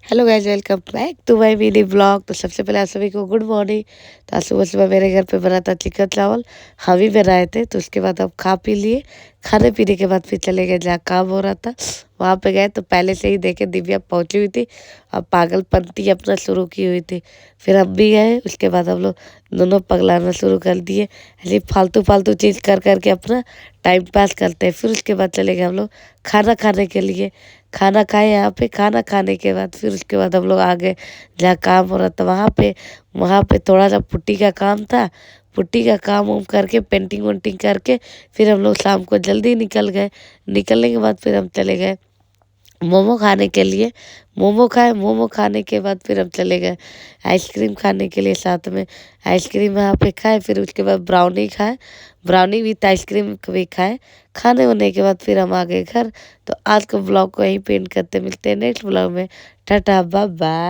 Hello guys, welcome back to my mini blog. तो सबसे पहले आप सभी को गुड मॉर्निंग। तो आज सुबह सुबह मेरे घर पे बना था चिकन चावल, हम ही बनाए थे। तो उसके बाद अब खा पी लिए। खाने पीने के बाद फिर चले गए जहाँ काम हो रहा था, वहाँ पे गए। तो पहले से ही देखे दिव्या पहुंची हुई थी, अब पागलपंती अपना शुरू की हुई थी। फिर हम भी गए, उसके बाद हम लोग दोनों पगलाना शुरू कर दिए। ऐसे फालतू फालतू चीज़ कर करके अपना टाइम पास करते हैं। फिर उसके बाद चले गए हम लोग खाना खाने के लिए। खाना खाए यहाँ पे। खाना खाने के बाद फिर उसके बाद हम लोग आ गए जहाँ काम हो रहा था वहाँ पे थोड़ा सा पुट्टी का काम था। पुट्टी का काम उम करके पेंटिंग वेंटिंग करके फिर हम लोग शाम को जल्दी निकल गए। निकलने के बाद फिर हम चले गए मोमो खाने के लिए। मोमो खाए। मोमो खाने के बाद फिर हम चले गए आइसक्रीम खाने के लिए साथ में। आइसक्रीम यहाँ पे खाए, फिर उसके बाद ब्राउनी खाए। ब्राउनी विथ आइसक्रीम भी खाए। खाने होने के बाद फिर हम आ गए घर। तो आज का ब्लॉग को यहीं पे एंड करते, मिलते हैं नेक्स्ट ब्लॉग में। Tata bye bye.